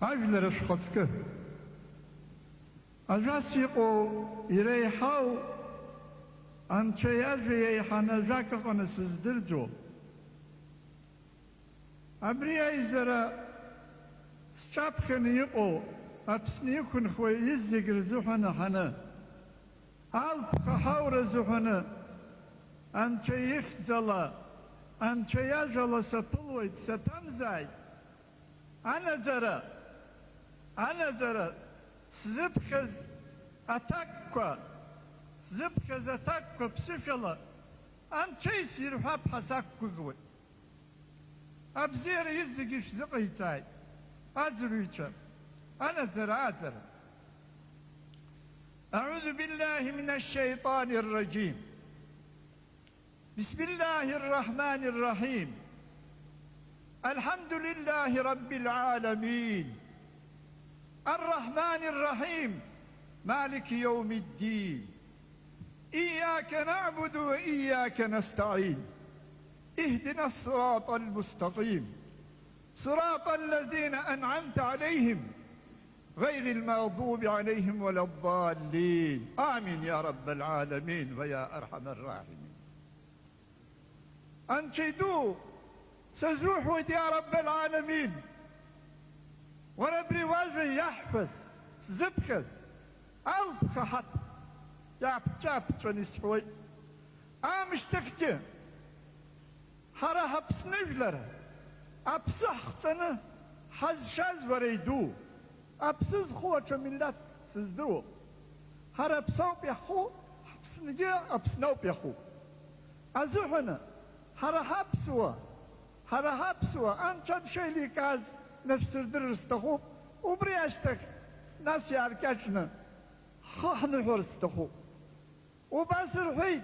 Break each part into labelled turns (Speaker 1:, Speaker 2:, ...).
Speaker 1: ажәлар ашәхаҵкы. Ажәас иҟоу иреиҳау Анцәа иажәа еиҳаны ажәак ыҟаны сыздырӡом. Абри аизара сҿаԥхьаны иҟоу Аԥсны иқәынхауа иззегь рзыҳәан ҳаны, алԥха ҳаура зыҳәаны Анцәа ихьӡала, Анцәа иажәала саԥылуеит, саҭамзааит. Анаӡара сзыԥхьаз аҭакқәа, ԥсышәала Анцәа исирҳәап ҳәа сақәгәыӷуеит. Абзиара иззегьы шәзыҟаиҵааит, аӡырҩцәа, анаӡара. أعوذ بالله من الشيطان الرجيم. بسم الله الرحمن الرحيم. الحمد لله رب العالمين الرحمن الرحيم مالك يوم الدين إياك نعبد وإياك نستعين اهدنا الصراط المستقيم صراط الذين أنعمت عليهم غير المغضوب عليهم ولا الضالين آمين يا رب العالمين ويا أرحم الراحمين. أنشدوا سزوحوا يا رب العالمين وربي واجه يحفظ زبكز ألف خحط يعب تنسحوي مشتكتي حرها بسنجلره أبسحتنا حز شاز وريدو أبسز خوة ملت سزدو هر أبساو بيخو حبسنجي أبسناو بيخو أزوحنا هر هابسوا أنشان شيلي كاز نفس الدرستخو وبرياشتك ناس ياركاشنا خحن حرستخو وباسر حيد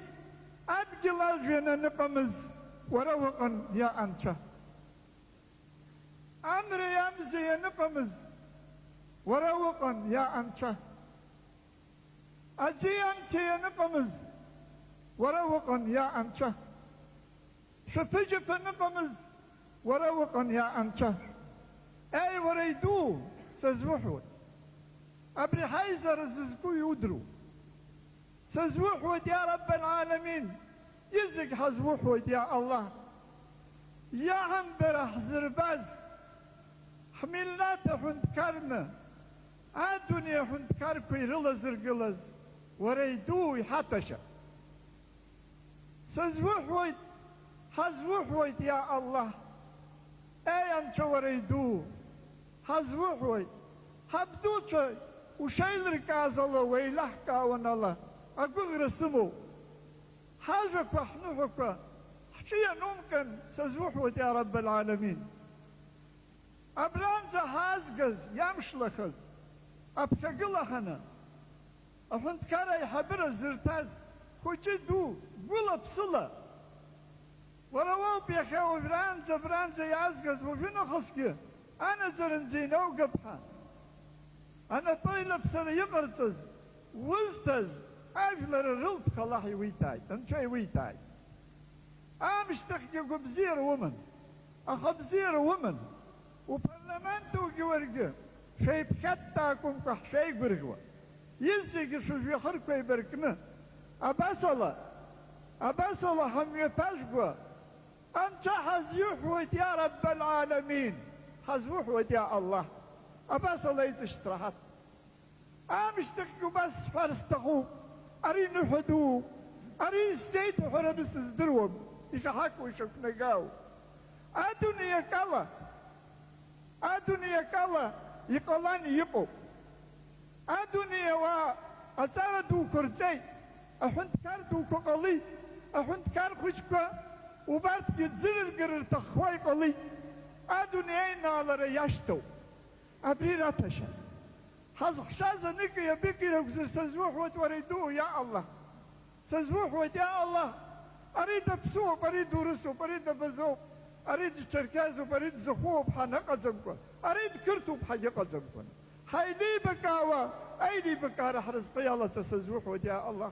Speaker 1: أدقل أجينا نقمز وروقا يا أنشا أمر يامزي نقمز وروقا يا أنشا أزي أنشي نقمز وروقا يا أنشا شفجف نقمز وروقا يا أنشا أي وريدو سزوحود أبري حيزر الززكو يودرو سزوحود يا رب العالمين يزق حزوحود يا الله يا عنبر زرباز حملات حنتكرنا الدنيا حنتكر كويرلز رقلز وريدو يحتشا سزوحود حزوحود يا الله أي أنت وريدو حزوحود حبدوش وشيل ركاز الله ويلحكا ونالله أقول رسمو حاجك وحنوحك حشيا ممكن سزوحود يا رب العالمين أبرانزا هازقز يمشلخز أبكاقلخنا أفنت كارا يحبر الزرتاز خوجدو قولا بصلا ورواو بيخاو برانزا يازقز وفينو خسكي أنا زرنزينو قبحان أنا طيلة بسر يقرتز وزتز أجلر الرلب خلاحي ويتاي تنشي ويتاي مشتخي بزير ومن أخبزير ومن وبرلمانتو جورجي شي بكتاكم كحشي قرقوا يزيق شو في خرقوا يبركنا أباسلا هم يتاشقوا أنت حزيوحوت يا رب العالمين حزوحوت يا الله أباسلا يتشترحت مشتكوا بس فرستخو أري نحدو أري استيت حربس ازدروم يشحكوا يشفنقاو أدنيا كلا يقلاني يقو أدنيا وأتاردو كرتي أحنت كاردو كقلي أحنت كار خشكا وبعد يتزل القرر تخواي قلي أدنيا نالر يشتو أبري رتشا حزق شازا نكي يبكي يكسر سزوح وتوريدوه يا الله سزوح يا الله أريد بسوق أريد رسوب أريد بزوق أريد شركاز وبريد زخوب حنقة زمكو أريد كرتوب حيقة زمكو هاي لي بكاوة أي لي بكا رح رزقي الله تسزوح يا الله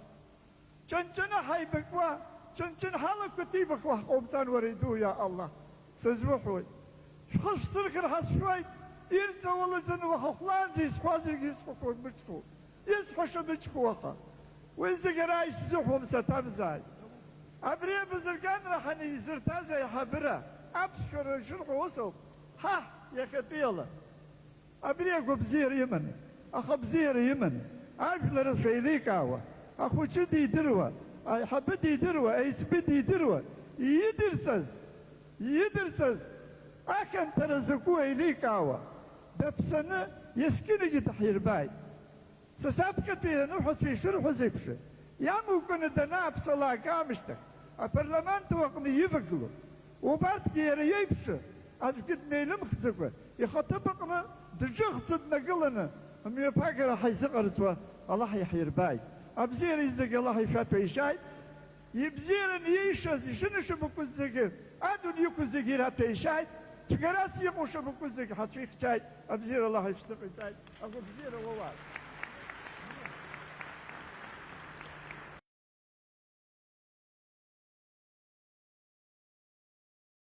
Speaker 1: چنچنا هاي بكوا چنچن حالك كتيبك وحقوبسان وريدوه يا الله سزوح خش سرخر حس شوي يرتولزن وخخلان زي سخوازر يسخو بچكو يسخوش بچكو وخا ويزقرا يسزوحهم ستمزاي أبريا بزرقان رحني يزرتازي حبرا أبشر شرح وصف ها يا كبيلة أبريا بزير يمن أخ بزير يمن عارف لرسولي كاوة أخو شدي دروا أي حبدي دروا أي سبدي دروا يدرسز أكن ترزقوا إلي كاوة دبسنا يسكن تحير باي سسابكتي نوحس في شرح زبشه يا ممكن دنا بصلاة كامشتك البرلمان توقني يفقلو وبعد كير يبشه هذا كد نيلم خزقه يخطبقنا دجخ صدنا قلنا أم يفكر حيسقر سوا الله يحير باي أبزير يزق الله يفات ويشاي يبزير يشز شنو شبكو زقير أدون يكو زقير حتى يشاي تقراس يقو شبكو زق حتى يخشاي أبزير الله يفسق يشاي أقول بزير وواي